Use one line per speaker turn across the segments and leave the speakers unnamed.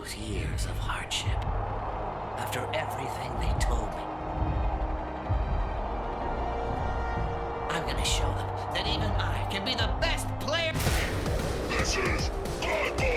those years of hardship, after everything they told me, I'm gonna show them that even I can be the best player.
This is Blood Bowl!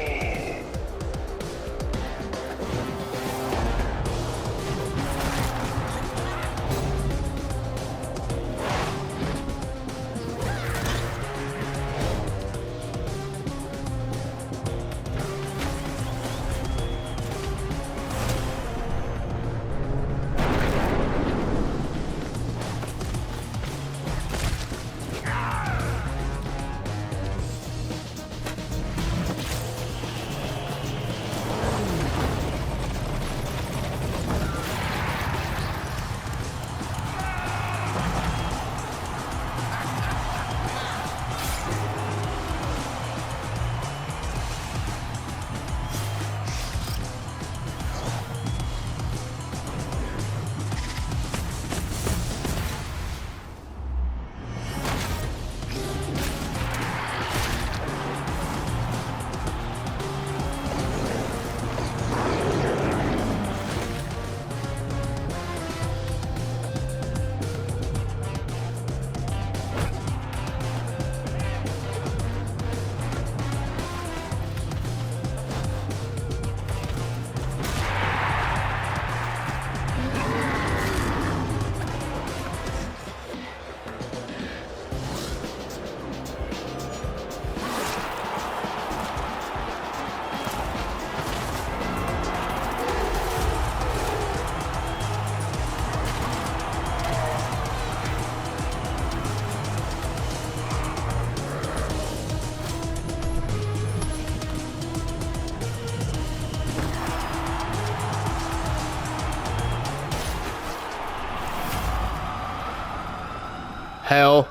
Hell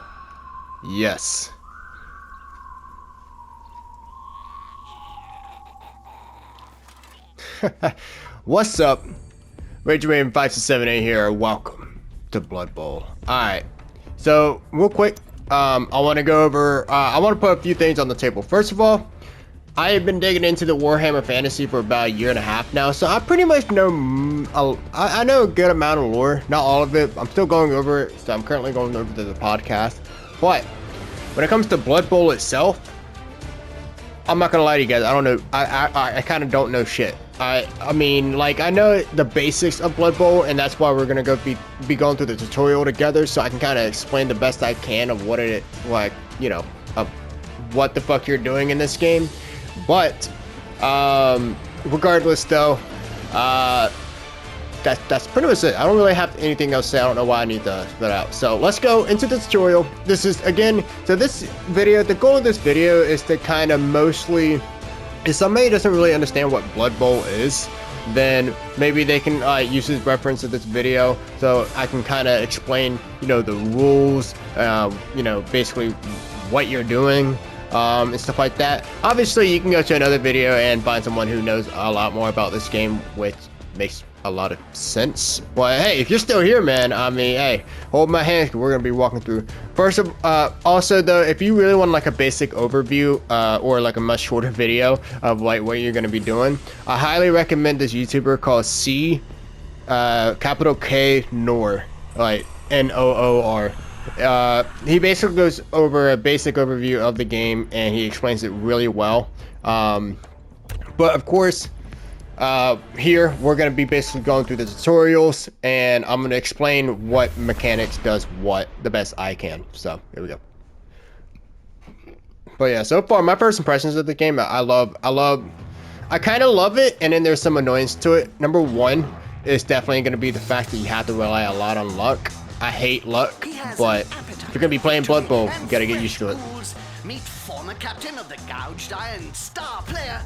yes. What's up? RageRaven 5678 here. Welcome to Blood Bowl. Alright. So, real quick, I want to go over, I want to put a few things on the table. First of all, I have been digging into the Warhammer Fantasy for about a year and a half now, so I pretty much know, I know a good amount of lore, not all of it. I'm still going over it, so I'm currently going over to the podcast. But when it comes to Blood Bowl itself, I'm not gonna lie to you guys, I don't know, I kind of don't know shit. I mean, like, I know the basics of Blood Bowl, and that's why we're gonna be going through the tutorial together, so I can kind of explain the best I can of what it, like, you know, of what the fuck you're doing in this game. But regardless though, that's pretty much it. I don't really have anything else to say. I don't know why I need to spit out. So let's go into the tutorial. This is, again, so this video, the goal of this video is to kind of mostly, if somebody doesn't really understand what Blood Bowl is, then maybe they can use this reference of this video, so I can kind of explain, you know, the rules, you know, basically what you're doing, and stuff like that. Obviously, you can go to another video and find someone who knows a lot more about this game, which makes a lot of sense. But hey, if you're still here, man, I mean, hey, hold my hand, 'cause we're gonna be walking through. First of also though, if you really want like a basic overview or like a much shorter video of like what you're gonna be doing, I highly recommend this YouTuber called capital K Noor, like Noor. He basically goes over a basic overview of the game and he explains it really well. But of course, here we're going to be basically going through the tutorials and I'm going to explain what mechanics does what the best I can. So here we go. But yeah, so far my first impressions of the game, I kind of love it, and then there's some annoyance to it. Number one is definitely going to be the fact that you have to rely a lot on luck. I hate luck, but if you're gonna be playing Blood Bowl, you gotta get used to it.
Meet former captain of the Gouged Iron, star player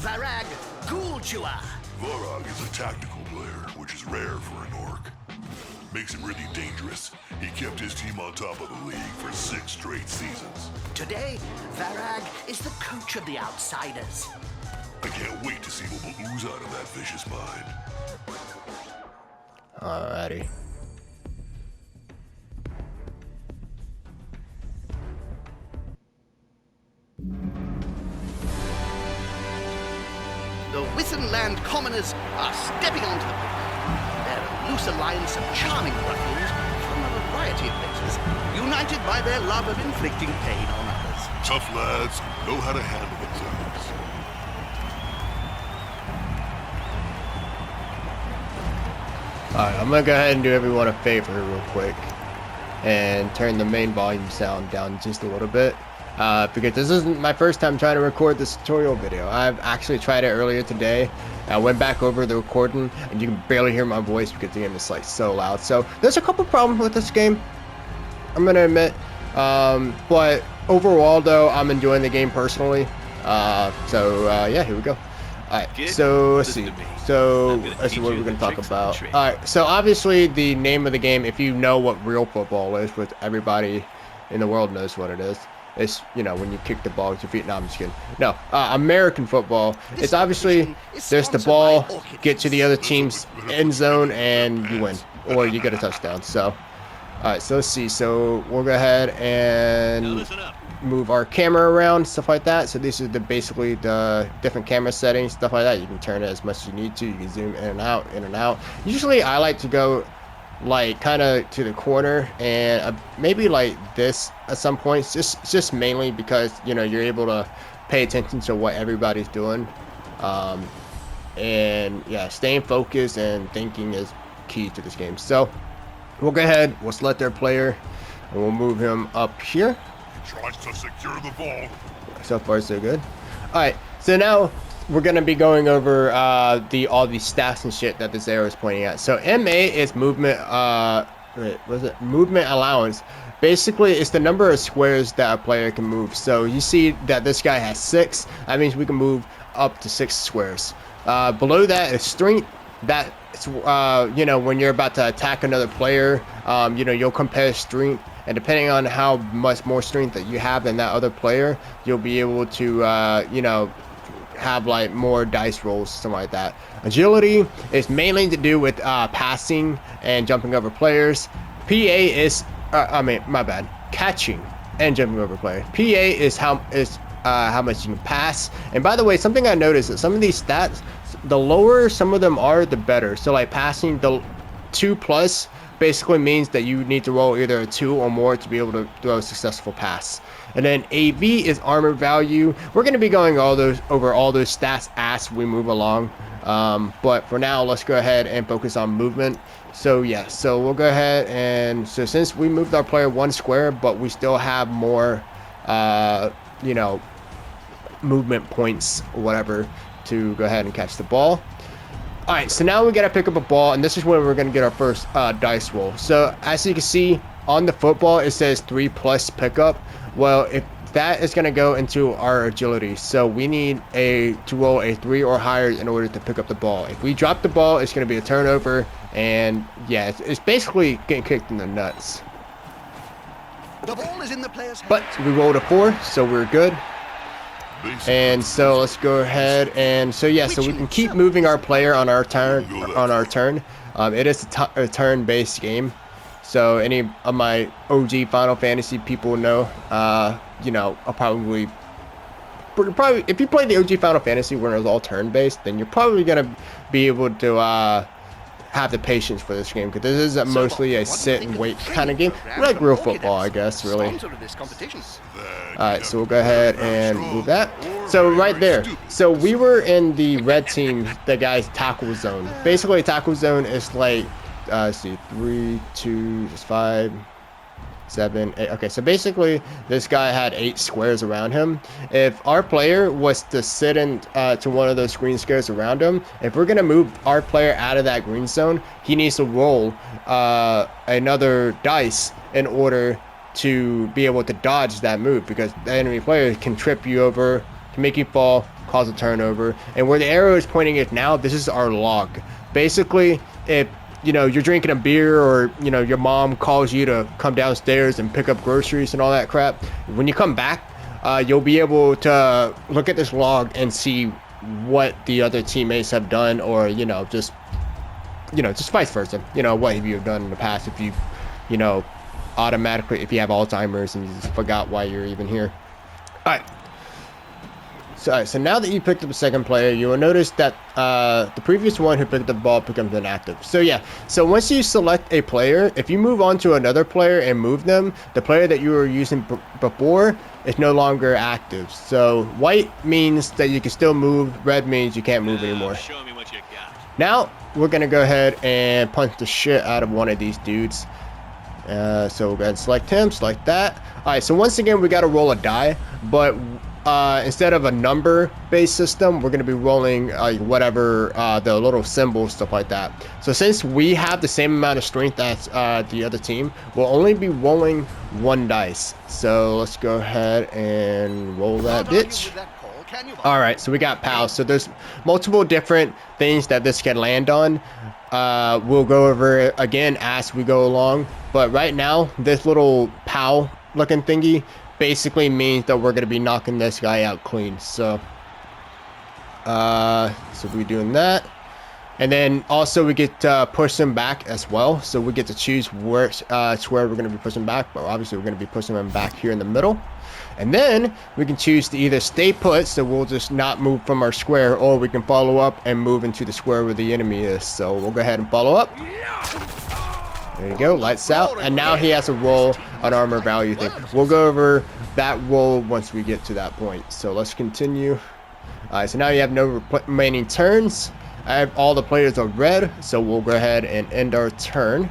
Varag Ghoul-Chewer.
Varag is a tactical player, which is rare for an orc. Makes him really dangerous. He kept his team on top of the league for 6 straight seasons.
Today, Varag is the coach of the Outsiders.
I can't wait to see what will ooze out of that vicious mind.
Alrighty.
the Wissenland commoners are stepping onto the pitch. They're a loose alliance of charming ruffians from a variety of places, united by their love of inflicting pain on others.
Tough lads who know how to handle themselves.
Alright, I'm gonna go ahead and do everyone a favor real quick and turn the main volume sound down just a little bit. Because this isn't my first time trying to record this tutorial video. I've actually tried it earlier today. I went back over the recording and you can barely hear my voice because the game is like so loud. So there's a couple problems with this game, I'm gonna admit. But overall though, I'm enjoying the game personally. Yeah, here we go. Alright, so let's see. So let's see what we're gonna talk about. Alright, so obviously the name of the game, if you know what real football is, which everybody in the world knows what it is. It's, you know, when you kick the ball with your feet. No, I'm just kidding. No, American football. It's obviously there's the ball, get to the other team's end zone, and you win, or you get a touchdown. So, all right. So let's see. So we'll go ahead and move our camera around, stuff like that. So this is basically the different camera settings, stuff like that. You can turn it as much as you need to. You can zoom in and out, in and out. Usually, I like to go like kind of to the corner and maybe like this at some points, just mainly because, you know, you're able to pay attention to what everybody's doing, and yeah, staying focused and thinking is key to this game. So we'll go ahead, we'll select our player and we'll move him up here.
Tries to secure the ball.
So far so good. All right, so now we're gonna be going over all these stats and shit that this arrow is pointing at. So MA is movement. Movement allowance. Basically, it's the number of squares that a player can move. So you see that this guy has 6. That means we can move up to 6 squares. Below that is strength. That's you know, when you're about to attack another player, you know, you'll compare strength, and depending on how much more strength that you have than that other player, you'll be able to you know, have like more dice rolls, something like that. Agility is mainly to do with passing and jumping over players. PA is catching and jumping over players. PA is how much you can pass. And by the way, something I noticed that some of these stats, the lower some of them are, the better. So like passing, the 2+ basically means that you need to roll either a 2 or more to be able to throw a successful pass. And then AV is armor value. We're going to be going over all those stats as we move along. But for now, let's go ahead and focus on movement. So yeah, so we'll go ahead and so since we moved our player 1 square, but we still have more, you know, movement points or whatever to go ahead and catch the ball. All right, so now we got to pick up a ball, and this is when we're going to get our first dice roll. So as you can see on the football, it says 3+ pickup. Well, if that is going to go into our agility, so we need to roll a 3 or higher in order to pick up the ball. If we drop the ball, it's going to be a turnover, and yeah, it's basically getting kicked in the nuts.
The ball is in the player's hand.
But we rolled a 4, so we're good. And so let's go ahead and so yeah, so we can keep moving our player on our turn. It is a turn-based game. So any of my OG Final Fantasy people know, you know, I'll probably if you play the OG Final Fantasy when it was all turn-based, then you're probably gonna be able to have the patience for this game, because this is mostly a sit and wait kind of game, like real football, I guess, really. Alright, so we'll go ahead and move that. So right there, so we were in the red team, the guy's tackle zone. Basically, tackle zone is like, let's see, 3, 2, 5, 7, 8. Okay, so basically this guy had 8 squares around him. If our player was to sit in to one of those green squares around him, if we're gonna move our player out of that green zone, he needs to roll another dice in order to be able to dodge that move, because the enemy player can trip you over, can make you fall, cause a turnover. And where the arrow is pointing it now, this is our log. Basically, if you know, you're drinking a beer, or you know, your mom calls you to come downstairs and pick up groceries and all that crap, when you come back, you'll be able to look at this log and see what the other teammates have done, or you know, just vice versa. You know, what have you done in the past, if you know, automatically, if you have Alzheimer's and you just forgot why you're even here. All right. So, all right, so now that you picked up the second player, you will notice that the previous one who picked up the ball becomes inactive. So yeah, so once you select a player, if you move on to another player and move them, the player that you were using before is no longer active. So white means that you can still move, red means you can't move anymore.
Show me what you got.
Now, we're going to go ahead and punch the shit out of one of these dudes. So we'll go ahead and select him, select that. Alright, so once again, we got to roll a die, but instead of a number-based system, we're going to be rolling whatever, the little symbols, stuff like that. So since we have the same amount of strength as the other team, we'll only be rolling one dice. So let's go ahead and roll that bitch. Alright, so we got POW. So there's multiple different things that this can land on. We'll go over it again as we go along. But right now, this little POW looking thingy basically means that we're going to be knocking this guy out clean. So we're doing that. And then also we get to push him back as well. So we get to choose where we're going to be pushing back. But obviously we're going to be pushing him back here in the middle. And then we can choose to either stay put, so we'll just not move from our square, or we can follow up and move into the square where the enemy is. So we'll go ahead and follow up. There you go, lights out. And now he has to roll an armor value thing. We'll go over that roll once we get to that point. So let's continue. Alright, so now you have no remaining turns. I have all the players are red, so we'll go ahead and end our turn.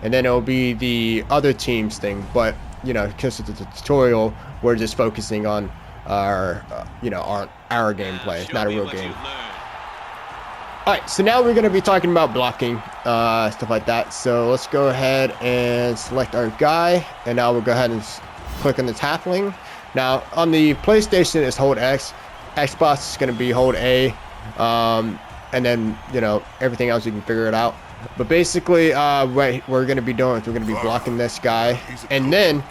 And then it'll be the other team's thing, but you know, because it's a tutorial, we're just focusing on our, our gameplay. It's not a real game. Alright, so now we're going to be talking about blocking, stuff like that. So let's go ahead and select our guy, and now we'll go ahead and click on the halfling. Now, on the PlayStation, it's hold X. Xbox is going to be hold A, and then, you know, everything else you can figure it out. But basically, what we're going to be doing is we're going to be blocking this guy. And then,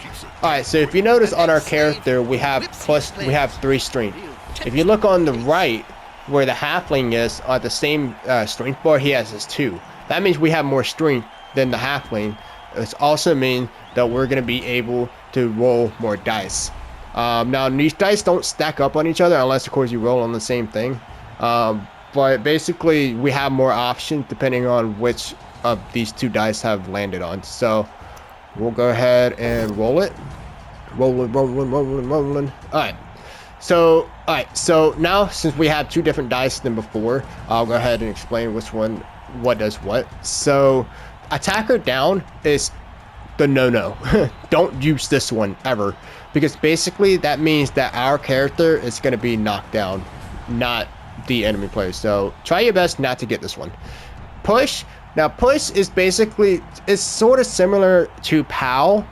alright, so if you notice on our character, we have 3 strength. If you look on the right, where the halfling is, on the same strength bar, he has his 2. That means we have more strength than the halfling. It also means that we're going to be able to roll more dice. Now, these dice don't stack up on each other, unless, of course, you roll on the same thing. But basically, we have more options depending on which of these 2 dice have landed on. So we'll go ahead and roll it. Rolling. Alright. So now, since we have 2 different dice than before, I'll go ahead and explain what does what. So attacker down is the no-no. Don't use this one ever. Because basically, that means that our character is going to be knocked down, not the enemy player. So try your best not to get this one. Push. Now push is basically, it's sort of similar to POW,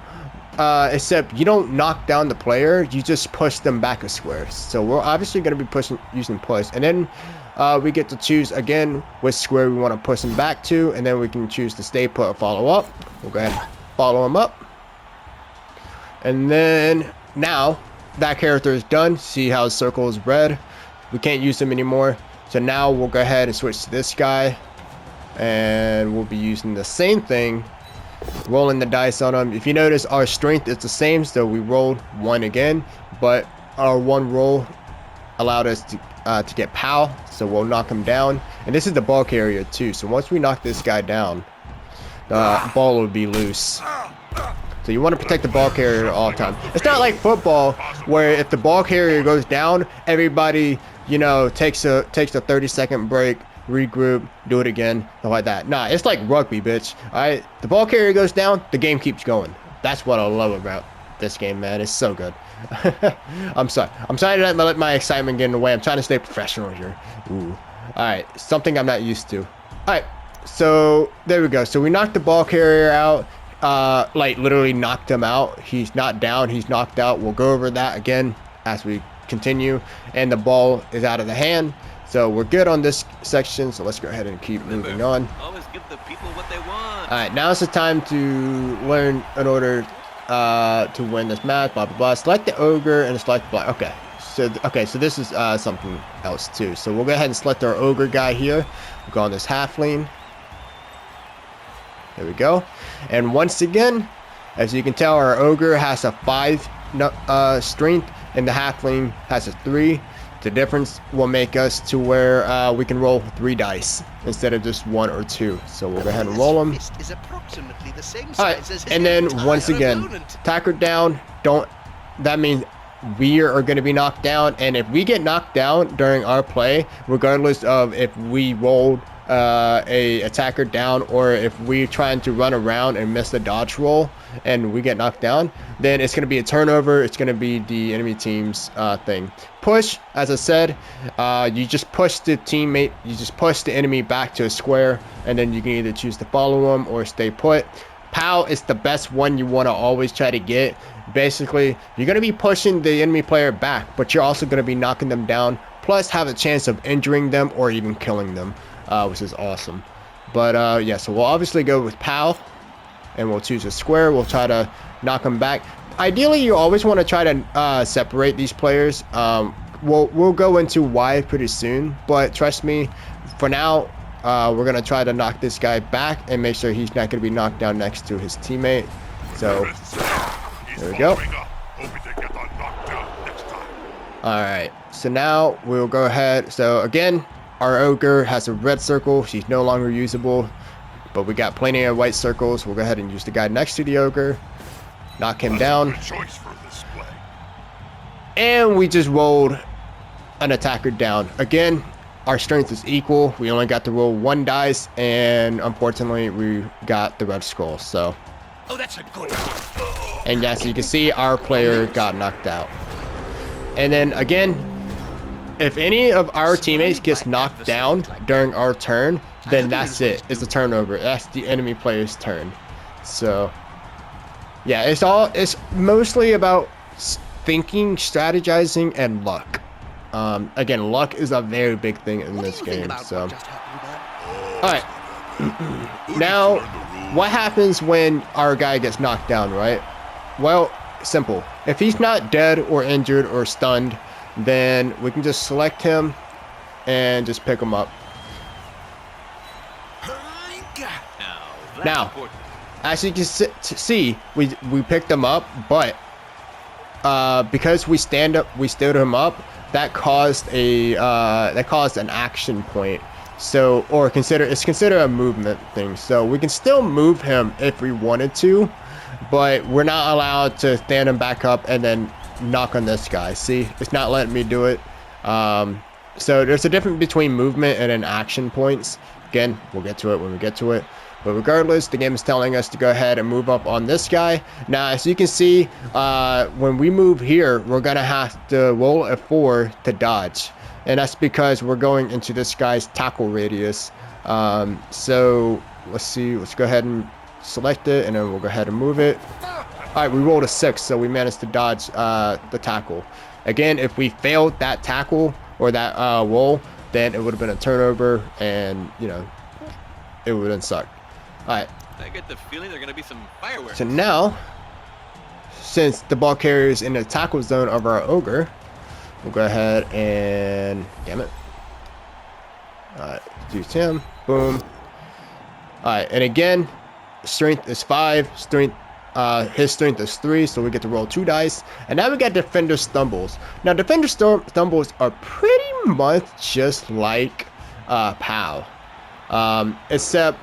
except you don't knock down the player, you just push them back a square. So we're obviously going to be using push, and then we get to choose again which square we want to push them back to, and then we can choose to stay put or follow up. We'll go ahead and follow him up, and then now that character is done. See how his circle is red? We can't use him anymore. So now we'll go ahead and switch to this guy. And we'll be using the same thing. Rolling the dice on him. If you notice, our strength is the same. So we rolled 1 again. But our 1 roll allowed us to get POW. So we'll knock him down. And this is the ball carrier too. So once we knock this guy down, the ball will be loose. So you want to protect the ball carrier at all times. It's not like football where if the ball carrier goes down, everybody, you know, takes a 30-second break, regroup, do it again, stuff like that. Nah, it's like rugby, bitch. Alright, the ball carrier goes down, the game keeps going. That's what I love about this game, man. It's so good. I'm sorry to let my excitement get in the way. I'm trying to stay professional here. Ooh. Alright, something I'm not used to. Alright, so there we go. So we knocked the ball carrier out. Like literally knocked him out. He's not down, he's knocked out. We'll go over that again as we continue, and the ball is out of the hand, so we're good on this section. So let's go ahead and keep moving on.
Always give the people what they want.
All right, now is the time to learn in order to win this match. Blah blah blah. Select the ogre and select black. Okay, so this is something else too. So we'll go ahead and select our ogre guy here. We'll go on this halfling. There we go. And once again, as you can tell, our ogre has a 5 strength, and the halfling has a 3. The difference will make us to where we can roll 3 dice instead of just 1 or 2. So we'll go ahead and roll them.
Fist is approximately the same
All
size
right,
as his
and then
entire
once again,
opponent.
attacker down. That means we are going to be knocked down, and if we get knocked down during our play, regardless of if we rolled a attacker down or if we're trying to run around and miss the dodge roll and we get knocked down, then it's going to be a turnover. It's going to be the enemy team's thing. Push, as I said, you just push the teammate, you just push the enemy back to a square, and then you can either choose to follow them or stay put. POW is the best one you want to always try to get. Basically, you're going to be pushing the enemy player back, but you're also going to be knocking them down, plus have a chance of injuring them or even killing them, which is awesome. But yeah, so we'll obviously go with POW, and we'll choose a square. We'll try to knock them back. Ideally, you always want to try to separate these players. We'll go into why pretty soon, but trust me, for now, we're going to try to knock this guy back and make sure he's not going to be knocked down next to his teammate. So there we go. Alright, so now we'll go ahead. So again, our ogre has a red circle. She's no longer usable, but we got plenty of white circles. We'll go ahead and use the guy next to the ogre, knock him down, and we just rolled an attacker down. Again, our strength is equal. We only got to roll 1 dice, and unfortunately we got the red skull. So,
Oh, that's a good.
and as you can see, our player got knocked out. And then again, if any of our teammates gets knocked down during our turn, then that's it. It's a turnover. That's the enemy player's turn. So yeah, it's mostly about thinking, strategizing, and luck. Again, luck is a very big thing in this game. So all right. Now, what happens when our guy gets knocked down, right? Well, simple. If he's not dead or injured or stunned, then we can just select him and just pick him up. Now, as you can see, we picked him up, but because we stood him up, that caused an action point. So, or it's considered a movement thing. So we can still move him if we wanted to, but we're not allowed to stand him back up and then knock on this guy. See, it's not letting me do it. So there's a difference between movement and an action points. Again, we'll get to it when we get to it. But regardless, the game is telling us to go ahead and move up on this guy. Now, as you can see, when we move here, we're going to have to roll a 4 to dodge. And that's because we're going into this guy's tackle radius. So let's see. Let's go ahead and select it, and then we'll go ahead and move it. All right, we rolled a 6, so we managed to dodge the tackle. Again, if we failed that tackle or that roll, then it would have been a turnover, and you know, it would have sucked. All right.
I get the feeling they're gonna be some fireworks.
So now, since the ball carrier is in the tackle zone of our ogre, we'll go ahead and damn it. All right, use him. Boom. All right, and again, strength is 5. His strength is 3, so we get to roll 2 dice. And now we got defender stumbles. Now defender stumbles are pretty much just like POW, except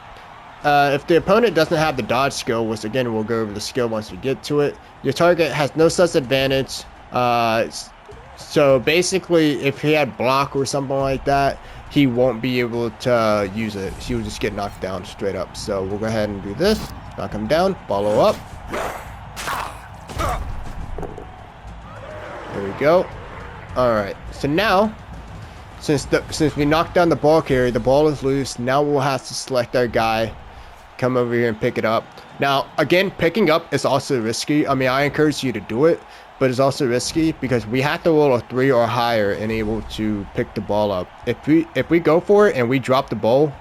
if the opponent doesn't have the dodge skill, which again we'll go over the skill once we get to it, your target has no such advantage. So basically, if he had block or something like that, he won't be able to use it. He will just get knocked down straight up. So we'll go ahead and do this. Knock him down. Follow up. There we go. All right. So now, since we knocked down the ball carrier, the ball is loose. Now we'll have to select our guy, come over here and pick it up. Now, again, picking up is also risky. I mean, I encourage you to do it, but it's also risky because we have to roll a 3 or higher and able to pick the ball up. If we go for it and we drop the ball,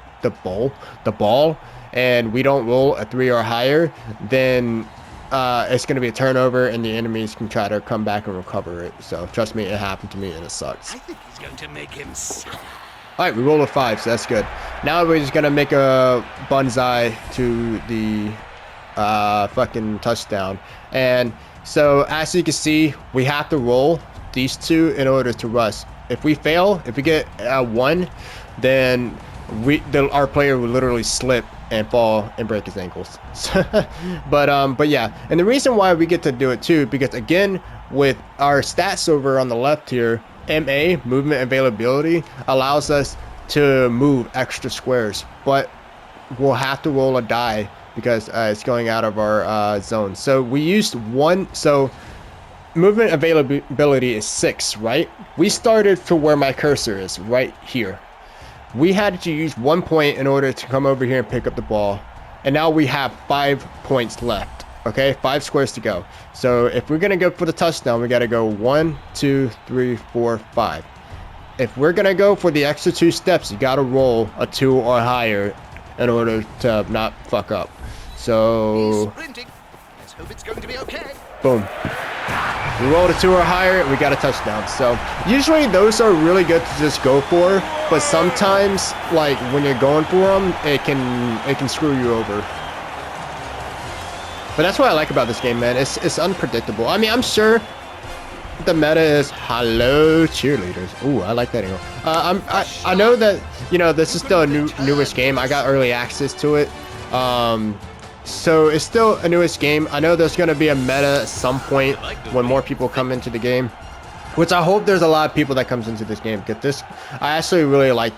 and we don't roll a 3 or higher, then it's going to be a turnover, and the enemies can try to come back and recover it. So trust me, it happened to me, and it sucks.
I think he's going to make him sad.
All right, we rolled a 5, so that's good. Now we're just gonna make a bonsai to the fucking touchdown. And so as you can see, we have to roll these 2 in order to rush. If we fail, if we get a 1, then our player will literally slip and fall and break his ankles. But yeah, and the reason why we get to do it too, because again, with our stats over on the left here, MA, movement availability, allows us to move extra squares, but we'll have to roll a die because it's going out of our zone. So we used 1, so movement availability is 6, right? We started to where my cursor is, right here. We had to use 1 point in order to come over here and pick up the ball. And now we have 5 points left. Okay, 5 squares to go. So if we're going to go for the touchdown, we got to go 1, 2, 3, 4, 5. If we're going to go for the extra 2 steps, you got to roll a 2 or higher in order to not fuck up. So,
He's sprinting. Let's hope it's going to be okay.
boom. We rolled a 2 or higher, we got a touchdown. So usually those are really good to just go for, but sometimes, like when you're going for them, it can screw you over. But that's what I like about this game, man. It's unpredictable. I mean, I'm sure the meta is hello cheerleaders. Ooh, I like that angle. I know that, you know, this is still a newest game. I got early access to it. So it's still a newest game. I know there's going to be a meta at some point when more people come into the game, which I hope there's a lot of people that comes into this game, because I actually really like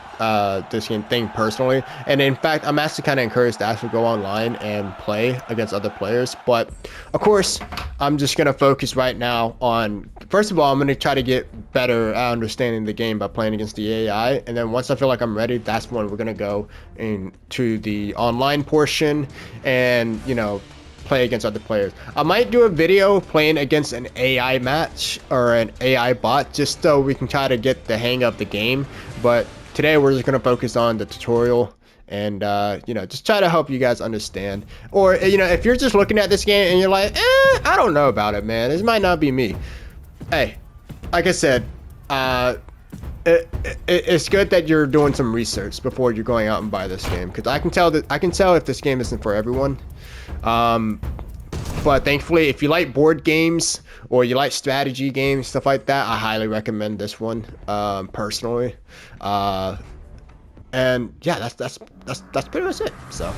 this game thing personally. And in fact, I'm actually kind of encouraged to actually go online and play against other players. But of course, I'm just going to focus right now on, first of all, I'm going to try to get better at understanding the game by playing against the AI. And then once I feel like I'm ready, that's when we're going to go into the online portion and, you know, play against other players. I might do a video playing against an AI match or an AI bot just so we can try to get the hang of the game. But today we're just going to focus on the tutorial and, you know, just try to help you guys understand. Or, you know, if you're just looking at this game and you're like, I don't know about it, man. This might not be me. Hey, like I said, it's good that you're doing some research before you're going out and buy this game, because I can tell if this game isn't for everyone. But thankfully, if you like board games or you like strategy games, stuff like that, I highly recommend this one, personally. And yeah, that's pretty much it. So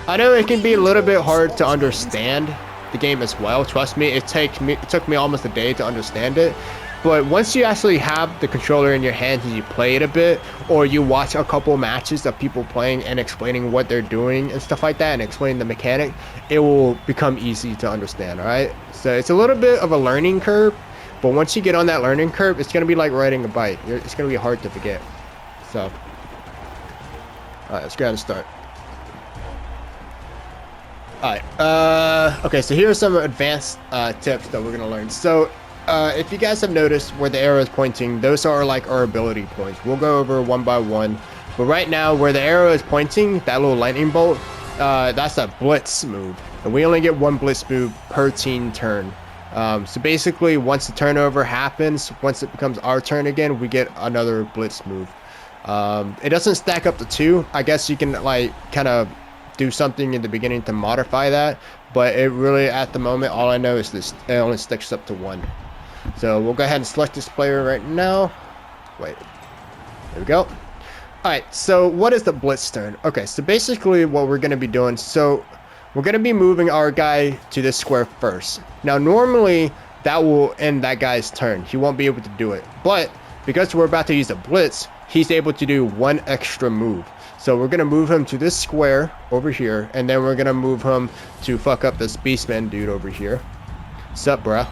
I know it can be a little bit hard to understand the game as well. Trust me, it took me almost a day to understand it. But once you actually have the controller in your hands and you play it a bit, or you watch a couple matches of people playing and explaining what they're doing and stuff like that, and explaining the mechanic, it will become easy to understand, alright? So it's a little bit of a learning curve, but once you get on that learning curve, it's going to be like riding a bike. It's going to be hard to forget. So, alright, let's go ahead and start. Alright, okay, so here are some advanced tips that we're going to learn. So, if you guys have noticed where the arrow is pointing, those are like our ability points. We'll go over one by one. But right now, where the arrow is pointing, that little lightning bolt, that's a blitz move. And we only get 1 blitz move per team turn. So basically, once the turnover happens, once it becomes our turn again, we get another blitz move. It doesn't stack up to 2. I guess you can like kind of do something in the beginning to modify that. But it really, at the moment, all I know is this, it only sticks up to 1. So we'll go ahead and select this player right now. Wait, there we go. Alright, so what is the blitz turn? Okay, so basically what we're going to be doing, so we're going to be moving our guy to this square first. Now normally that will end that guy's turn. He won't be able to do it. But because we're about to use a blitz, he's able to do 1 extra move. So we're going to move him to this square over here, and then we're going to move him to fuck up this beastman dude over here. Sup, bruh?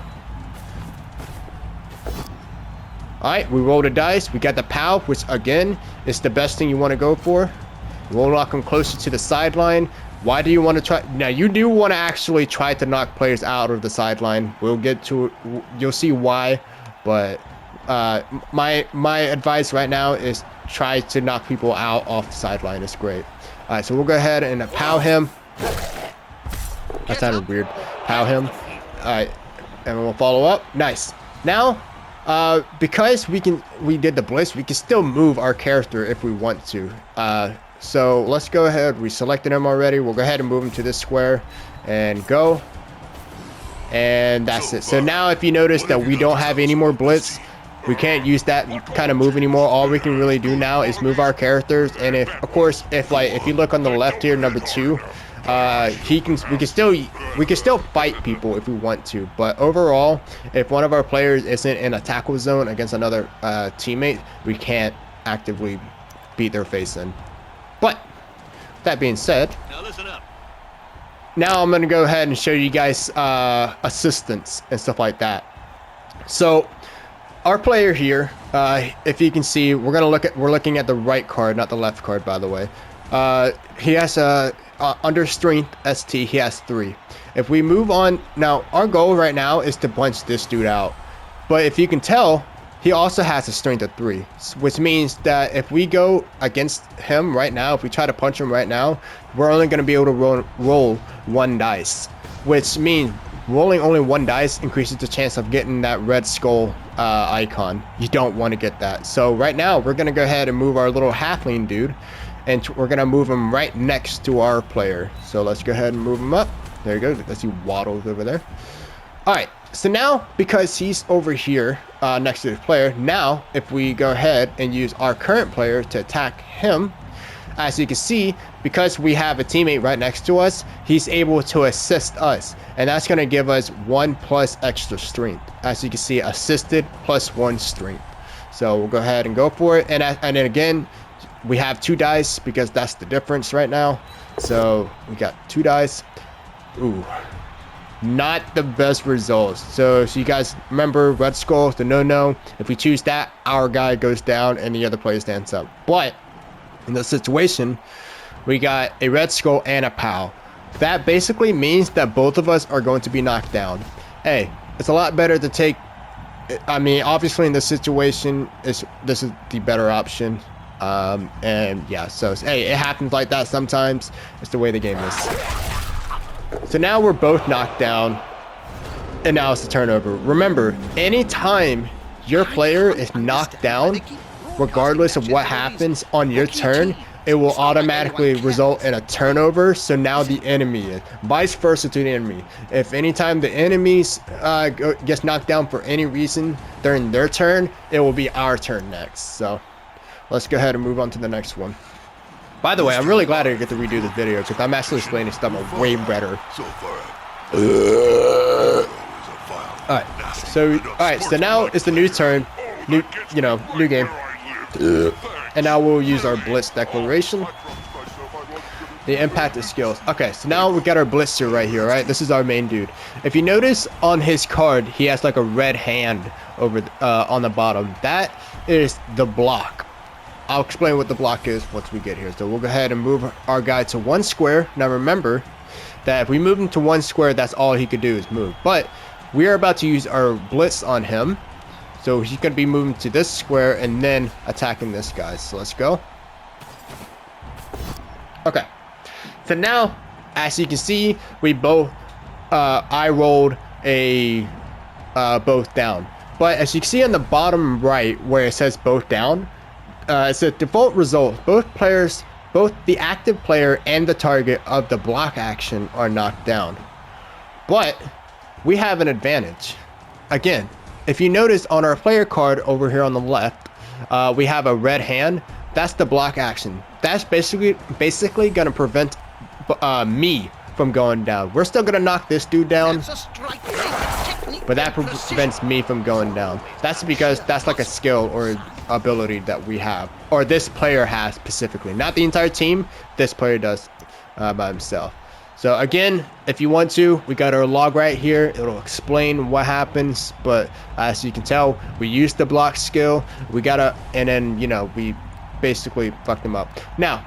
Alright, we rolled a dice. We got the POW, which again is the best thing you want to go for. We'll knock him closer to the sideline. Why do you want to try? Now, you do want to actually try to knock players out of the sideline. We'll get to it. You'll see why. But my advice right now is try to knock people out off the sideline. It's great. Alright, so we'll go ahead and POW him. That sounded weird. POW him. Alright, and we'll follow up. Nice. Now, because we did the blitz, we can still move our character if we want to. So let's go ahead. We selected him already. We'll go ahead and move him to this square and go. And that's it. So now if you notice that we don't have any more blitz, We can't use that kind of move anymore. All we can really do now is move our characters. And if, of course, if you look on the left here, number 2, we can still fight people if we want to. But overall, if one of our players isn't in a tackle zone against another teammate, we can't actively beat their face in. But that being said,
Now listen up.
now I'm going to go ahead and show you guys assistance and stuff like that. So our player here, if you can see, we're looking at the right card, not the left card, by the way. He has under strength ST, he has 3. If we move on, now our goal right now is to punch this dude out. But if you can tell, he also has a strength of 3, which means that if we go against him right now, if we try to punch him right now, we're only going to be able to roll 1 dice, which means rolling only 1 dice increases the chance of getting that red skull icon. You don't want to get that. So right now, we're going to go ahead and move our little halfling dude, and we're going to move him right next to our player. So let's go ahead and move him up. There you go. Let's see waddles over there. All right. So now, because he's over here next to the player, now if we go ahead and use our current player to attack him, as you can see, because we have a teammate right next to us, he's able to assist us, and that's going to give us 1+ extra strength. As you can see, assisted +1 strength. So we'll go ahead and go for it, and then again, we have 2 dice because that's the difference right now. So we got 2 dice. Ooh, not the best results. So you guys remember red skull, the no. If we choose that, our guy goes down and the other player stands up. But in this situation, we got a red skull and a POW. That basically means that both of us are going to be knocked down. Hey, it's a lot better to take, I mean, obviously in this situation, this is the better option. And yeah, so hey, it happens like that sometimes. It's the way the game is. So now we're both knocked down, and now it's the turnover. Remember, anytime your player is knocked down, regardless of what happens on your turn, it will automatically result in a turnover. So now the enemy is vice versa to the enemy. If anytime the enemies gets knocked down for any reason during their turn, it will be our turn next. So let's go ahead and move on to the next one. By the way, I'm really glad I get to redo this video because I'm actually explaining stuff way better.
So far,
Alright, so now it's the new turn, new game. And now we'll use our blitz declaration. The impact of skills. Okay, so now we got our blitzer right here, right? This is our main dude. If you notice on his card, he has like a red hand over on the bottom. That is the block. I'll explain what the block is once we get here. So we'll go ahead and move our guy to 1 square. Now remember that if we move him to 1 square, that's all he could do is move. But we are about to use our blitz on him. So he's going to be moving to this square and then attacking this guy. So let's go. Okay. So now, as you can see, we both, I rolled a both down. But as you can see on the bottom right where it says both down, it's a default result. Both the active player and the target of the block action are knocked down. But we have an advantage. Again, if you notice on our player card over here on the left, we have a red hand. That's the block action. That's basically going to prevent me from going down. We're still going to knock this dude down, but that prevents me from going down. That's because that's like a skill or ability that we have, or this player has specifically. Not the entire team. This player does by himself. So again, if you want to, we got our log right here. It'll explain what happens, but as you can tell, we used the block skill. And then, we basically fucked them up. Now,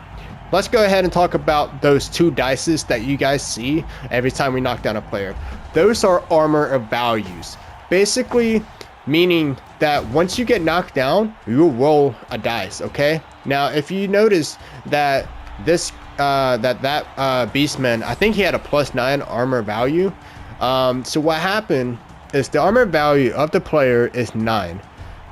let's go ahead and talk about those 2 dices that you guys see every time we knock down a player. Those are armor of values. Basically, meaning that once you get knocked down, you'll roll a dice, okay? Now, if you notice that this beastman, I think he had a +9 armor value. So what happened is the armor value of the player is 9.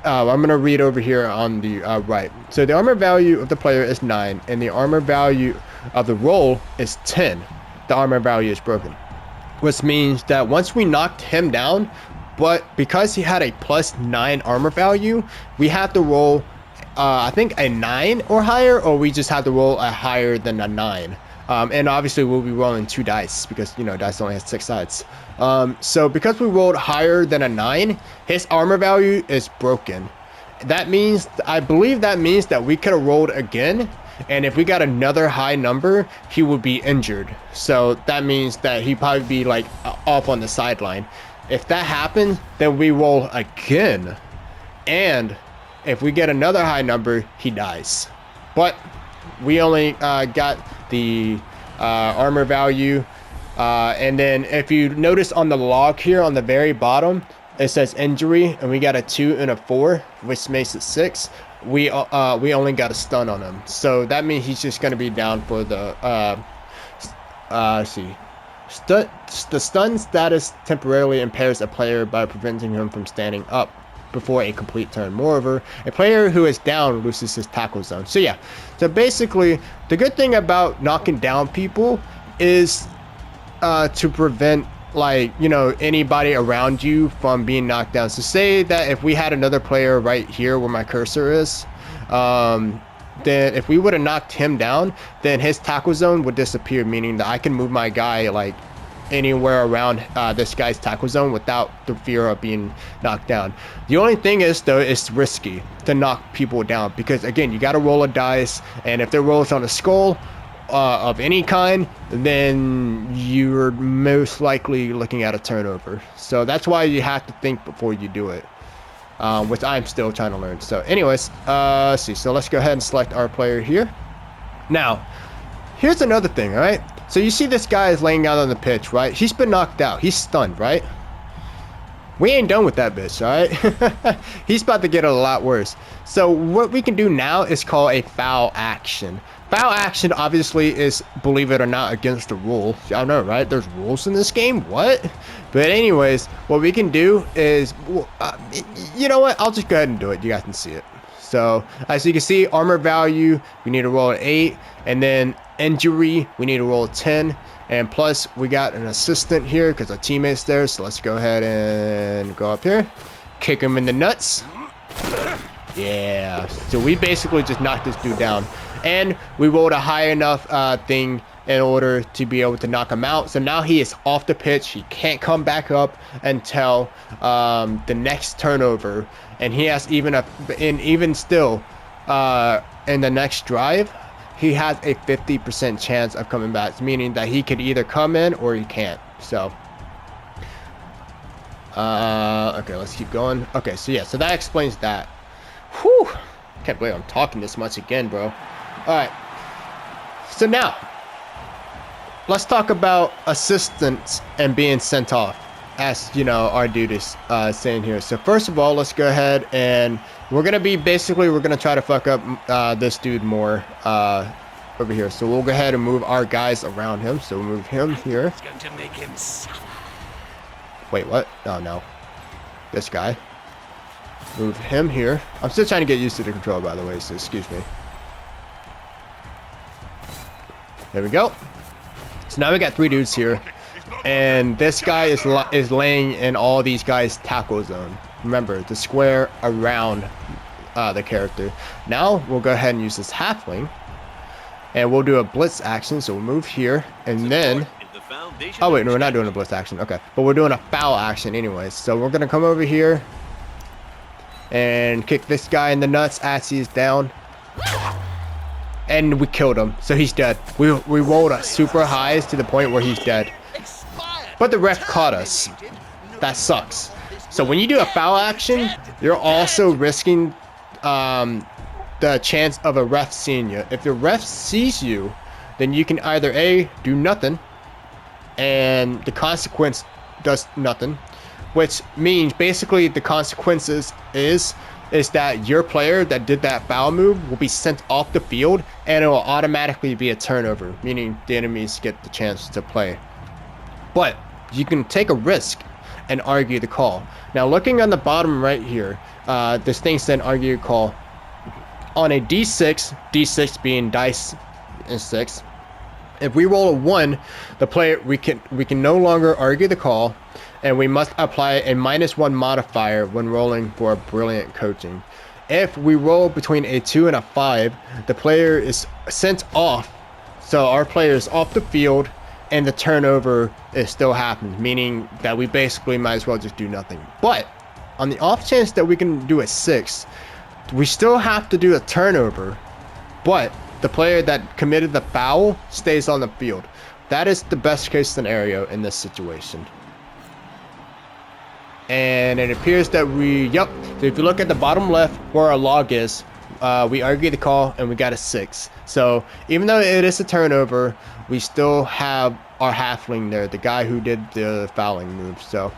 I'm gonna read over here on the right. So the armor value of the player is 9, and the armor value of the roll is 10. The armor value is broken, which means that once we knocked him down, but because he had a +9 armor value, we have to roll I think a 9 or higher, or we just have to roll a higher than a 9. And obviously we'll be rolling 2 dice because, you know, dice only has 6 sides. So because we rolled higher than a 9, his armor value is broken. That means, I believe that means that we could have rolled again, and if we got another high number, he would be injured. So that means that he'd probably be like off on the sideline. If that happens, then we roll again, and if we get another high number, he dies. But we only got the armor value, and then if you notice on the log here on the very bottom, it says injury, and we got a 2 and a 4, which makes it 6. We only got a stun on him, so that means he's just gonna be down for the let's see. The stun status temporarily impairs a player by preventing him from standing up before a complete turn. Moreover, a player who is down loses his tackle zone. So yeah, so basically the good thing about knocking down people is to prevent, like, you know, anybody around you from being knocked down. So say that if we had another player right here where my cursor is, then if we would have knocked him down, then his tackle zone would disappear, meaning that I can move my guy like anywhere around this guy's tackle zone without the fear of being knocked down. The only thing is, though, it's risky to knock people down because, again, you got to roll a dice, and if there rolls on a skull of any kind, then you're most likely looking at a turnover. So that's why you have to think before you do it, which I'm still trying to learn. So anyways, let's see. So let's go ahead and select our player here. Now, here's another thing, all right? So you see this guy is laying out on the pitch, right? He's been knocked out. He's stunned, right? We ain't done with that bitch, all right? He's about to get a lot worse. So what we can do now is call a foul action. Foul action obviously is, believe it or not, against the rule. I know, right? There's rules in this game. What? But anyways, what we can do is, you know what? I'll just go ahead and do it. You guys can see it. So as you can see, armor value, we need to roll an 8, and then injury, we need to roll a 10, and plus we got an assistant here because our teammate's there. So let's go ahead and go up here, kick him in the nuts. Yeah. So we basically just knocked this dude down. And we rolled a high enough thing in order to be able to knock him out. So now he is off the pitch. He can't come back up until the next turnover. And he has even still in the next drive, he has a 50% chance of coming back, meaning that he could either come in or he can't. So okay, let's keep going. Okay, so yeah, so that explains that. Whew, can't believe I'm talking this much again, bro. Alright, so now let's talk about assistants and being sent off, as you know our dude is saying here. So first of all, let's go ahead and we're gonna try to fuck up this dude more over here. So we'll go ahead and move our guys around him. So we'll move him here.
It's going to make him suffer.
Wait, what? Oh no, this guy. Move him here. I'm still trying to get used to the control, by the way, so excuse me. There we go. So now we got 3 dudes here, and this guy is laying in all these guys' tackle zone. Remember, the square around the character. Now we'll go ahead and use this halfling, and we'll do a blitz action. So we'll move here, and then oh wait, no, we're not doing a blitz action. Okay, but we're doing a foul action anyways. So we're gonna come over here and kick this guy in the nuts as he's down. And we killed him, so he's dead. We rolled a super highs to the point where he's dead. But the ref caught us. That sucks. So when you do a foul action, you're also risking the chance of a ref seeing you. If the ref sees you, then you can either A, do nothing, and the consequence does nothing, which means basically the consequences is that your player that did that foul move will be sent off the field, and it will automatically be a turnover, meaning the enemies get the chance to play. But you can take a risk and argue the call. Now looking on the bottom right here, this thing said argue call. On a d6 being dice and 6, If we roll a 1, the player we can no longer argue the call, and we must apply a -1 modifier when rolling for a brilliant coaching. If we roll between a 2 and a 5, the player is sent off, so our player is off the field, and the turnover is still happening, meaning that we basically might as well just do nothing. But on the off chance that we can do a 6, we still have to do a turnover, but the player that committed the foul stays on the field. That is the best case scenario in this situation. And it appears that so if you look at the bottom left where our log is, we argue the call and we got a 6. So even though it is a turnover, we still have our halfling there, the guy who did the fouling move. So,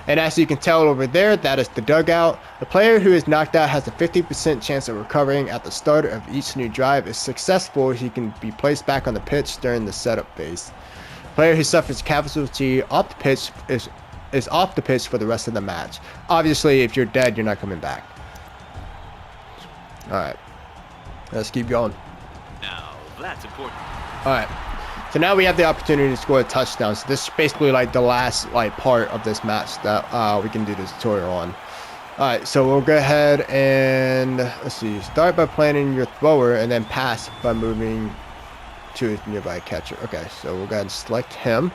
and as you can tell over there, that is the dugout. The player who is knocked out has a 50% chance of recovering at the start of each new drive. If successful, he can be placed back on the pitch during the setup phase. Player who suffers casualty off the pitch is off the pitch for the rest of the match. Obviously, if you're dead, you're not coming back. Alright, let's keep going.
Now, that's important.
Alright, so now we have the opportunity to score a touchdown. So this is basically like the last part of this match that we can do this tutorial on. Alright, so we'll go ahead and, let's see, start by planning your thrower and then pass by moving to a nearby catcher. Okay, so we'll go ahead and select him.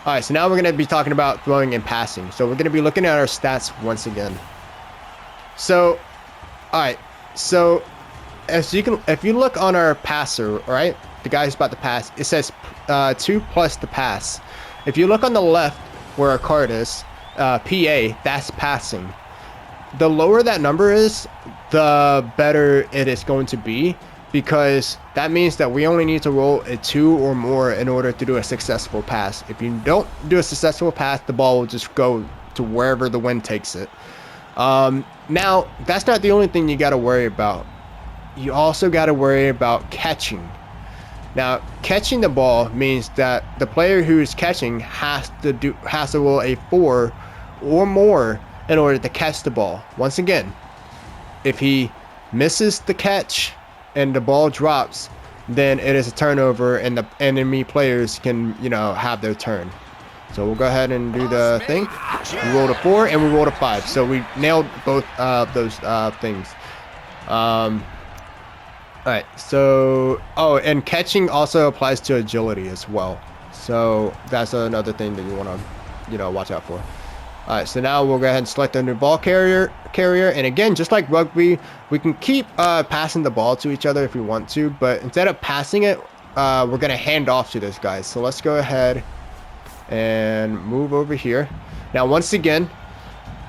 Alright, so now we're going to be talking about throwing and passing. So we're going to be looking at our stats once again. So, alright, so as you can, if you look on our passer, right, the guy who's about to pass, it says 2 plus the pass. If you look on the left where our card is, PA, that's passing. The lower that number is, the better it is going to be, because that means that we only need to roll a 2 or more in order to do a successful pass. If you don't do a successful pass, the ball will just go to wherever the wind takes it. Now, that's not the only thing you got to worry about. You also got to worry about catching. Now, catching the ball means that the player who is catching has to roll a 4 or more in order to catch the ball. Once again, if he misses the catch and the ball drops, then it is a turnover and the enemy players can, have their turn. So we'll go ahead and do the thing. We rolled a 4 and we rolled a 5. So we nailed both those things. Alright, so, and catching also applies to agility as well. So that's another thing that you want to, watch out for. Alright, so now we'll go ahead and select a new ball carrier. And again, just like rugby, we can keep passing the ball to each other if we want to. But instead of passing it, we're going to hand off to this guy. So let's go ahead and move over here. Now, once again,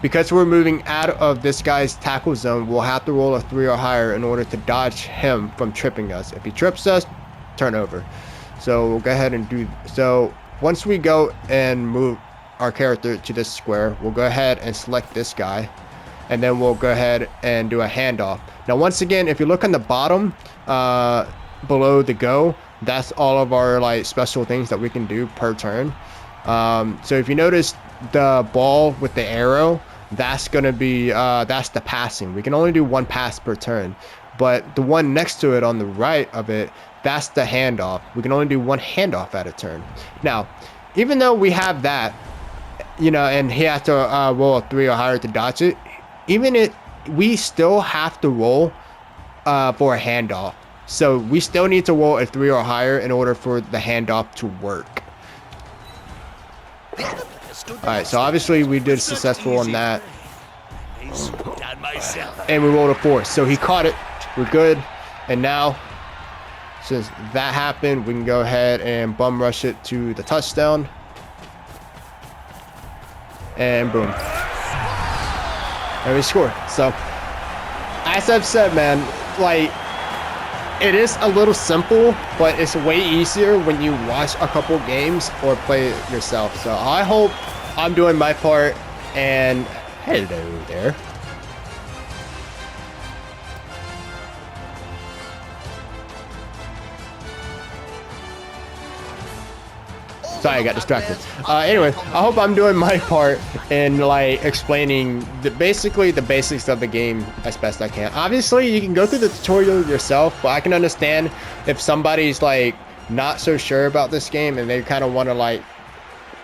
because we're moving out of this guy's tackle zone, we'll have to roll a 3 or higher in order to dodge him from tripping us. If he trips us, turnover. So we'll go ahead and do so. Once we go and move our character to this square, we'll go ahead and select this guy, and then we'll go ahead and do a handoff. Now, once again, if you look on the bottom below the go, that's all of our special things that we can do per turn. So if you notice the ball with the arrow, that's gonna be that's the passing. We can only do 1 pass per turn, but the one next to it on the right of it, that's the handoff. We can only do 1 handoff at a turn. Now, even though we have that, and he has to roll a 3 or higher to dodge it, we still have to roll for a handoff. So we still need to roll a 3 or higher in order for the handoff to work. Alright, so obviously we did successful on that. And we rolled a 4. So he caught it. We're good. And now, since that happened, we can go ahead and bum rush it to the touchdown. And boom. And we score. So, as I've said, man, it is a little simple, but it's way easier when you watch a couple games or play it yourself. So I hope I'm doing my part, and hello there. Sorry, I got distracted. Anyway, I hope I'm doing my part in explaining basically the basics of the game as best I can. Obviously, you can go through the tutorial yourself, but I can understand if somebody's not so sure about this game and they kind of want to like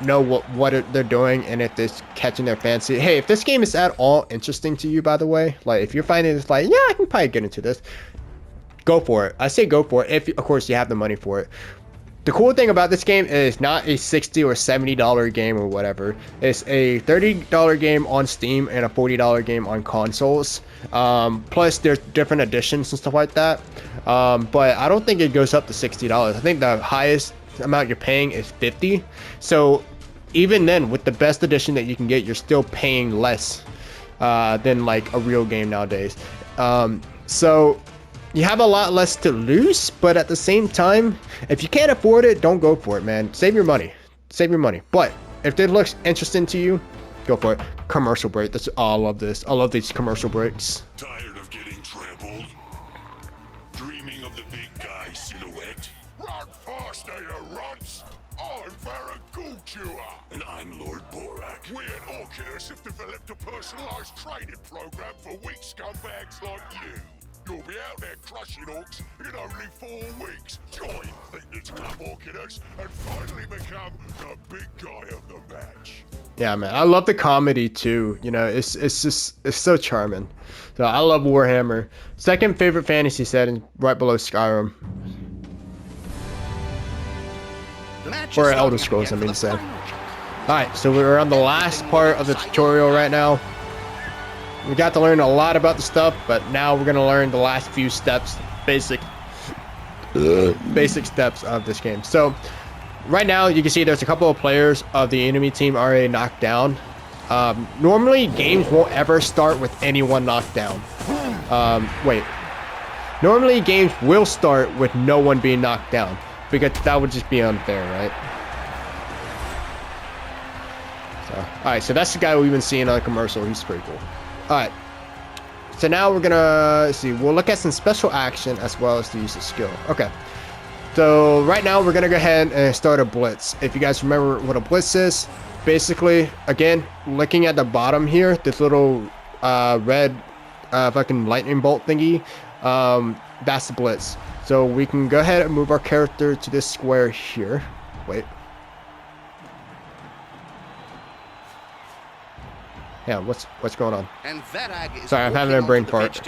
know what they're doing and if it's catching their fancy. Hey, if this game is at all interesting to you, by the way, like if you're finding this like, yeah, I can probably get into this, go for it. I say go for it if of course you have the money for it. The cool thing about this game is not a $60 or $70 game or whatever. It's a $30 game on Steam and a $40 game on consoles. Plus there's different editions and stuff like that. But I don't think it goes up to $60. I think the highest amount you're paying is $50. So even then, with the best edition that you can get, you're still paying less than like a real game nowadays. So you have a lot less to lose, but at the same time, if you can't afford it, don't go for it, man. Save your money. Save your money. But if it looks interesting to you, go for it. Commercial break. That's, oh, I love this. I love these commercial breaks.
Tired of getting trampled? Dreaming of the big guy silhouette? Run faster, you runts! I'm Barragoon Chewer. And I'm Lord Borak. We at Oculus have developed a personalized training program for weak scumbags like you. You'll be out there crushing orcs in only 4 weeks. Join Fitness Club Oculus and finally become the big guy of the match.
Yeah, man, I love the comedy too. You know, it's so charming. So I love Warhammer. Second favorite fantasy setting, right below Skyrim. Or Elder Scrolls, I mean to say. Alright, so we're on the last part of the tutorial right now. We got to learn a lot about the stuff, but now we're gonna learn the last few steps, basic steps of this game. So right now you can see there's a couple of players of the enemy team already knocked down. Normally games won't ever start with anyone knocked down. Normally games will start with no one being knocked down, because that would just be unfair, right? So, alright, so that's the guy we've been seeing on the commercial. He's pretty cool. Alright, so now we're gonna, let's see, we'll look at some special action as well as the use of skill. Okay, so right now we're gonna go ahead and start a blitz. If you guys remember what a blitz is, basically, again, looking at the bottom here, this little red fucking lightning bolt thingy, that's the blitz. So we can go ahead and move our character to this square here. Wait. Yeah, what's going on? Sorry, I'm having a brain fart.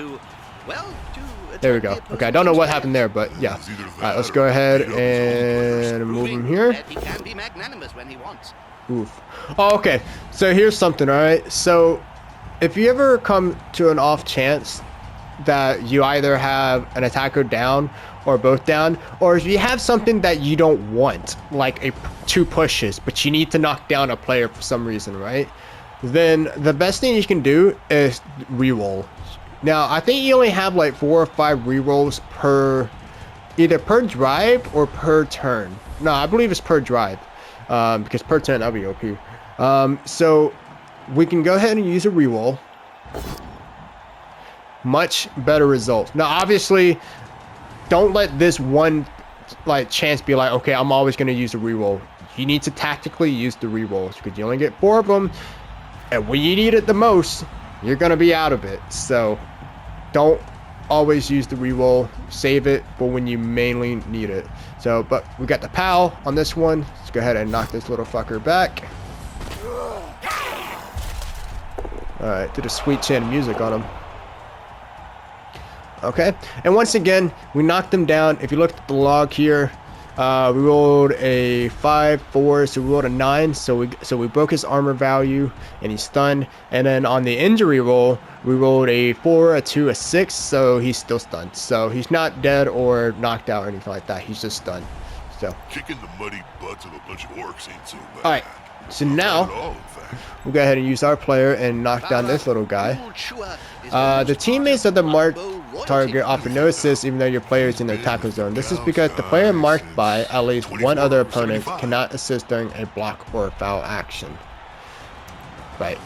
There we go. Okay, I don't know what happened there, but yeah. Alright, let's go ahead and move him here. Oof. Oh, okay. So here's something, alright? So if you ever come to an off chance that you either have an attacker down or both down, or if you have something that you don't want, like 2 pushes, but you need to knock down a player for some reason, right? Then the best thing you can do is reroll. Now, I think you only have like 4 or 5 rerolls either per drive or per turn. No, I believe it's per drive, because per turn that'll be OP. So we can go ahead and use a reroll. Much better results. Now, obviously, don't let this one like chance be like, okay, I'm always going to use a reroll. You need to tactically use the rerolls because you only get 4 of them. And when you need it the most, you're going to be out of it. So don't always use the reroll. Save it for when you mainly need it. So, but we got the POW on this one. Let's go ahead and knock this little fucker back. Alright, did a sweet chant of music on him. Okay, and once again, we knocked him down. If you look at the log here, we rolled a 5, 4, so we rolled a 9, so we broke his armor value, and he's stunned. And then on the injury roll, we rolled a 4, a 2, a 6, so he's still stunned. So he's not dead or knocked out or anything like that. He's just stunned. So
kicking the muddy butts of a bunch of orcs ain't so bad.
All right, so now we'll go ahead and use our player and knock down this little guy. The teammates of the marked target often notice this even though your player is in their tackle zone. This is because the player marked by at least one other opponent cannot assist during a block or a foul action. Right.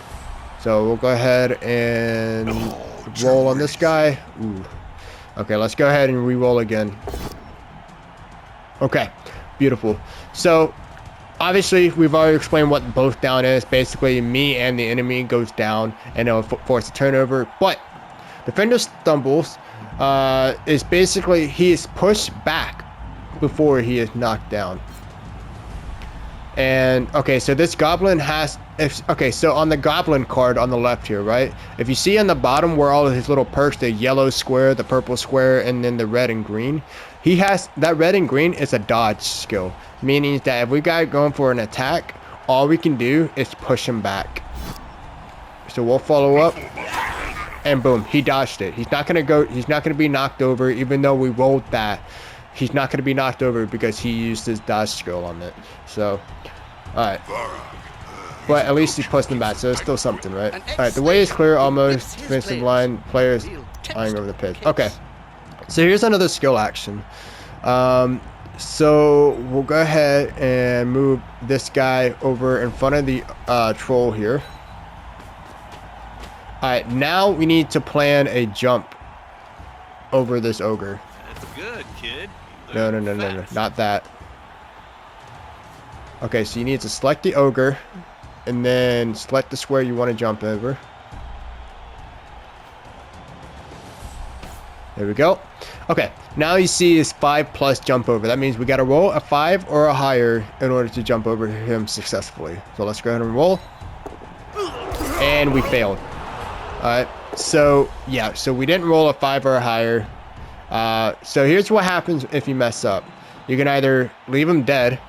So we'll go ahead and roll on this guy. Ooh. Okay, let's go ahead and re-roll again. Okay, beautiful. So obviously, we've already explained what both down is. Basically, me and the enemy goes down, and it'll force a turnover. But defender stumbles is basically he is pushed back before he is knocked down. And okay, so this goblin has, okay, so on the goblin card on the left here, right? If you see on the bottom where all of his little perks, the yellow square, the purple square, and then the red and green, he has, that red and green is a dodge skill, meaning that if we got going for an attack, all we can do is push him back. So we'll follow up, and boom, he dodged it. He's not gonna be knocked over, even though we rolled that. He's not gonna be knocked over because he used his dodge skill on it. So, alright. But at least he pushed him back, so it's still something, right? Alright, the way is clear almost. Defensive line players eyeing over the pitch. Okay. So here's another skill action. So we'll go ahead and move this guy over in front of the troll here. Alright, now we need to plan a jump over this ogre.
That's good, kid.
No, not that. Okay, so you need to select the ogre, and then select the square you want to jump over. There we go. Okay, now you see his 5+ jump over. That means we got to roll a 5 or a higher in order to jump over him successfully. So let's go ahead and roll. And we failed. Alright, so yeah, so we didn't roll a 5 or a higher. So here's what happens if you mess up. You can either leave him dead.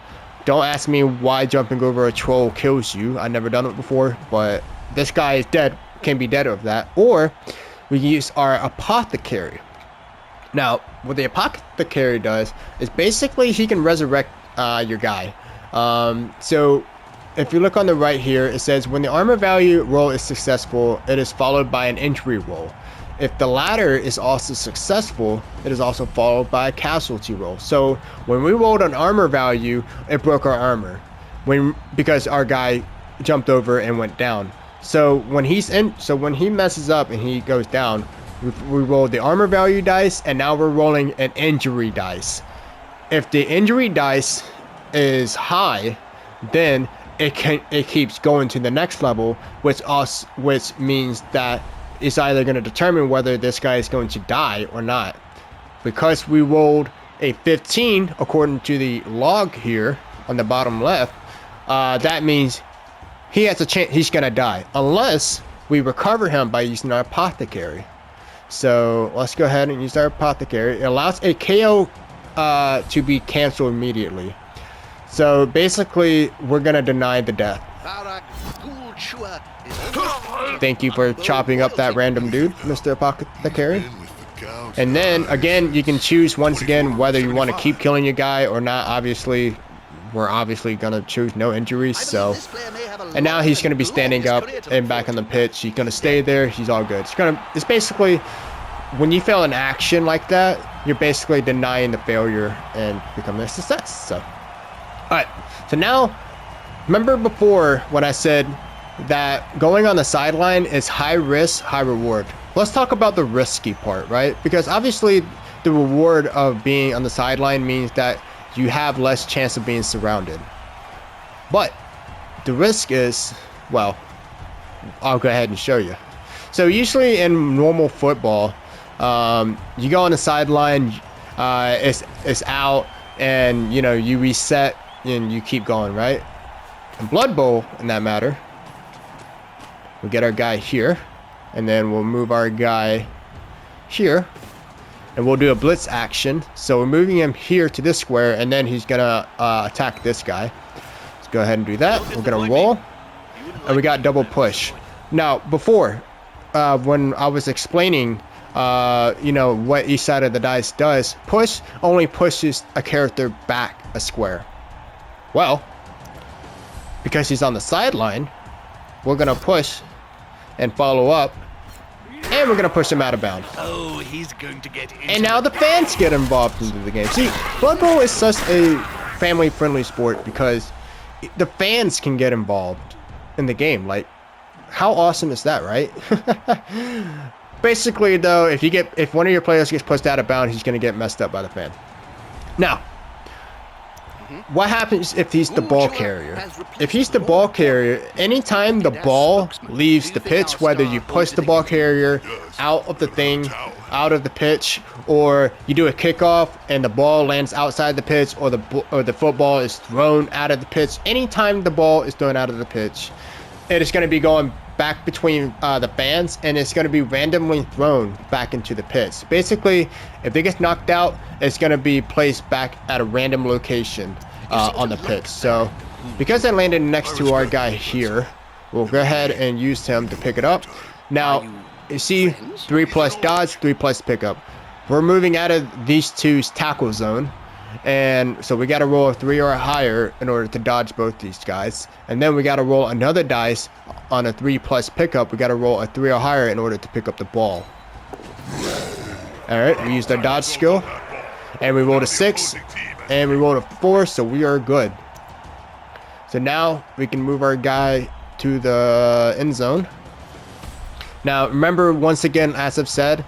Don't ask me why jumping over a troll kills you. I've never done it before, but this guy is dead, can be dead of that. Or we use our apothecary. Now, what the apothecary does is basically he can resurrect your guy. So if you look on the right here, it says when the armor value roll is successful, it is followed by an injury roll. If the latter is also successful, it is also followed by a casualty roll. So when we rolled an armor value, it broke our armor because our guy jumped over and went down. So when he messes up and he goes down, we rolled the armor value dice, and now we're rolling an injury dice. If the injury dice is high, then it keeps going to the next level, which means that it's either going to determine whether this guy is going to die or not. Because we rolled a 15 according to the log here on the bottom left, that means he has a chance he's going to die unless we recover him by using our apothecary. So let's go ahead and use our apothecary. It allows a KO to be canceled immediately. So basically we're going to deny the death. Thank you for chopping up that random dude, Mr. Apothecary. And then again, you can choose once again whether you want to keep killing your guy or not. Obviously, we're obviously gonna choose no injuries. So, and now he's gonna be standing up and back on the pitch. He's gonna stay there. He's all good. It's basically when you fail an action like that, you're basically denying the failure and becoming a success. So, all right. So now, remember before when I said that going on the sideline is high risk, high reward. Let's talk about the risky part, right? Because obviously the reward of being on the sideline means that you have less chance of being surrounded. But the risk is, well, I'll go ahead and show you. So usually in normal football, you go on the sideline, it's out, and you know you reset and you keep going, right? In Blood Bowl, in that matter, we'll get our guy here, and then we'll move our guy here, and we'll do a blitz action. So we're moving him here to this square, and then he's gonna attack this guy. Let's go ahead and do that. We're gonna roll, and we got double push. Now before, when I was explaining you know what each side of the dice does, push only pushes a character back a square. Well, because he's on the sideline, we're gonna push and follow up, and we're gonna push him out of bounds.
Oh, he's going to get into
and now the fans get involved into the game. See, Blood Bowl is such a family-friendly sport because the fans can get involved in the game. Like, how awesome is that, right? Basically, though, if one of your players gets pushed out of bounds, he's gonna get messed up by the fan. Now, what happens if he's the ball carrier? If he's the ball carrier, anytime the ball leaves the pitch, whether you push the ball carrier out of the thing, out of the pitch, or you do a kickoff and the ball lands outside the pitch, or the football is thrown out of the pitch, anytime the ball is thrown out of the pitch, it is going to be going back between the fans, and it's going to be randomly thrown back into the pits. Basically, if it gets knocked out, it's going to be placed back at a random location on the pitch. So because I landed next to our guy here, we'll go ahead and use him to pick it up. Now you see 3+ dodge, 3+ pickup. We're moving out of these two's tackle zone, and so we got to roll a 3 or higher in order to dodge both these guys, and then we got to roll another dice on a 3+ pickup. We got to roll a 3 or higher in order to pick up the ball. All right, we used our dodge skill, and we rolled a 6, and we rolled a 4, so we are good. So now we can move our guy to the end zone. Now remember, once again, as I've said,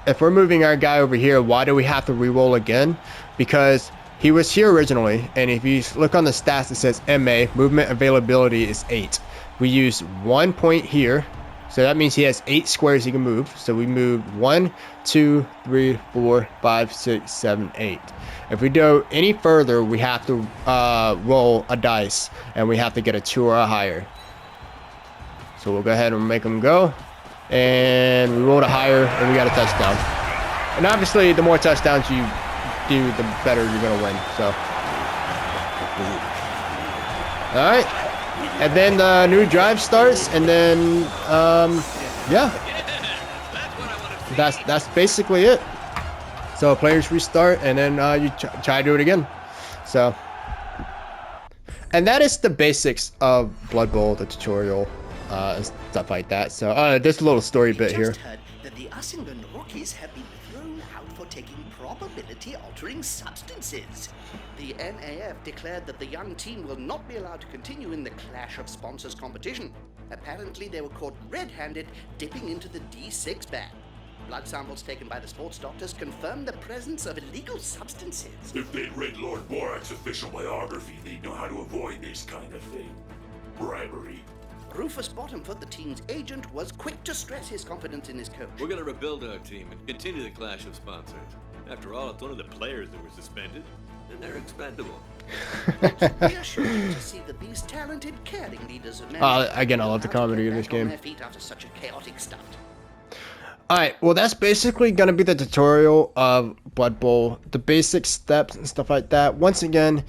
if we're moving our guy over here, why do we have to re-roll again? Because he was here originally, and if you look on the stats, it says MA, movement availability is 8. We use 1 point here, so that means he has 8 squares he can move. So we moved 1, 2, 3, 4, 5, 6, 7, 8. If we go any further, we have to roll a dice, and we have to get a 2 or higher. So we'll go ahead and make him go. And we rolled a higher, and we got a touchdown. And obviously, the more touchdowns you do, the better you're gonna win. So, all right, and then the new drive starts, and then yeah, that's basically it. So players restart, and then you try to do it again. So, and that is the basics of Blood Bowl, the tutorial. And stuff like that. So this little story bit here.
Heard that the Usingen rookies have been thrown out for taking probability-altering substances. The NAF declared that the young team will not be allowed to continue in the Clash of Sponsors competition. Apparently, they were caught red-handed dipping into the D6 bag. Blood samples taken by the sports doctors confirmed the presence of illegal substances.
If they'd read Lord Borak's official biography, they'd know how to avoid this kind of thing. Bribery.
Rufus Bottomfoot, the team's agent, was quick to stress his confidence in his coach.
We're going to rebuild our team and continue the clash of sponsors. After all, it's only the players that were suspended, and they're expendable.
Reassuring to see that these talented, caring leaders of men
again, I love the comedy of this game.
on their feet after such a chaotic start.
Alright, well that's basically going to be the tutorial of Blood Bowl, the basic steps and stuff like that. Once again,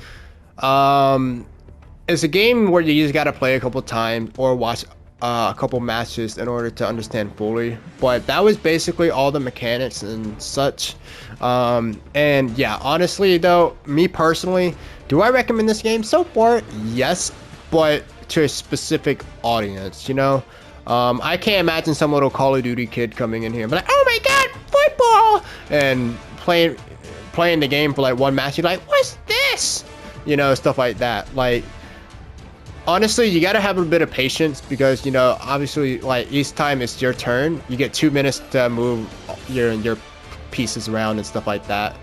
it's a game where you just got to play a couple times or watch a couple matches in order to understand fully. But that was basically all the mechanics and such. And yeah, honestly though, me personally, do I recommend this game? So far, yes, but to a specific audience, you know? I can't imagine some little Call of Duty kid coming in here and be like, oh my god, football! And playing the game for like one match, you're like, what's this? You know, stuff like that. Like, honestly, you gotta have a bit of patience because, you know, obviously, like, each time it's your turn, you get 2 minutes to move your pieces around and stuff like that.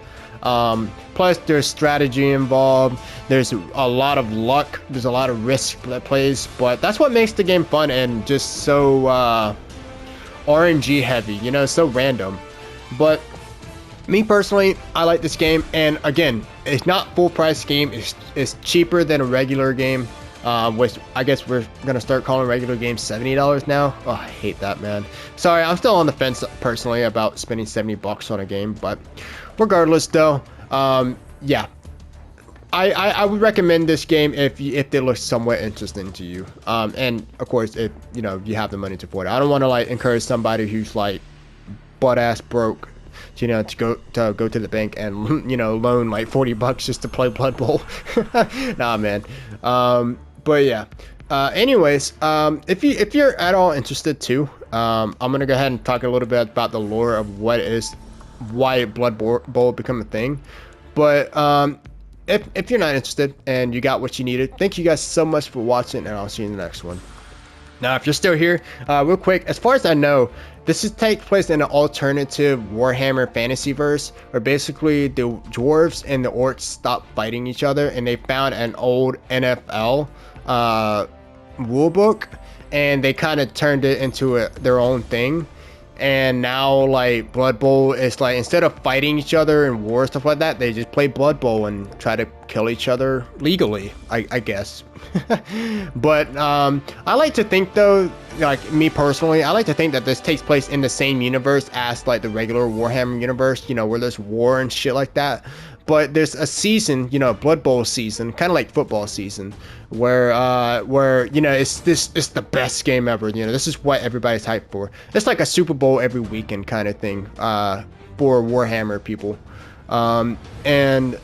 Plus, there's strategy involved. There's a lot of luck. There's a lot of risk that plays, but that's what makes the game fun and just so RNG heavy, you know, so random. But me personally, I like this game, and again, it's not full price game. It's cheaper than a regular game. Which I guess we're gonna start calling regular games $70 now. Oh, I hate that, man. Sorry, I'm still on the fence personally about spending $70 on a game, but regardless, though, yeah, I would recommend this game if it looks somewhat interesting to you. And of course, if you know you have the money to afford it. I don't want to like encourage somebody who's like butt ass broke, you know, to go to the bank and, you know, loan like $40 just to play Blood Bowl. Nah, man. But yeah, anyways, if you're at all interested too, I'm gonna go ahead and talk a little bit about the lore of why Blood Bowl become a thing. But if you're not interested and you got what you needed, thank you guys so much for watching, and I'll see you in the next one. Now, if you're still here, real quick, as far as I know, this is take place in an alternative Warhammer fantasyverse where basically the dwarves and the orcs stopped fighting each other, and they found an old NFL rule book, and they kind of turned it into their own thing. And now, like, Blood Bowl is like, instead of fighting each other in war stuff like that, they just play Blood Bowl and try to kill each other legally, I guess. But I like to think, though, like me personally, I like to think that this takes place in the same universe as like the regular Warhammer universe, you know, where there's war and shit like that. But there's a season, you know, Blood Bowl season, kind of like football season, where you know, it's the best game ever. You know, this is what everybody's hyped for. It's like a Super Bowl every weekend kind of thing for Warhammer people. And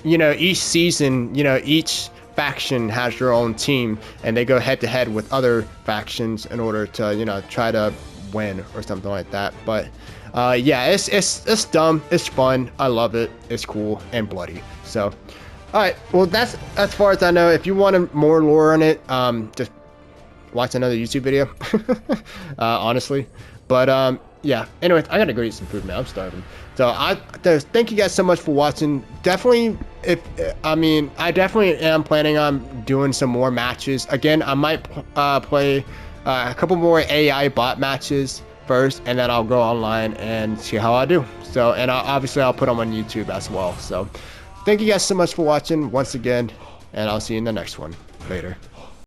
you know, each season, you know, each faction has their own team, and they go head to head with other factions in order to, you know, try to win or something like that. But yeah, it's dumb, it's fun, I love it, it's cool and bloody. So all right, well, that's as far as I know. If you want more lore on it, just watch another YouTube video. Honestly, but yeah, anyways, I gotta go eat some food now, I'm starving. So thank you guys so much for watching. Definitely, I definitely am planning on doing some more matches. Again, I might play a couple more AI bot matches first, and then I'll go online and see how I do. So, and obviously I'll put them on YouTube as well. So thank you guys so much for watching once again, and I'll see you in the next one. Later.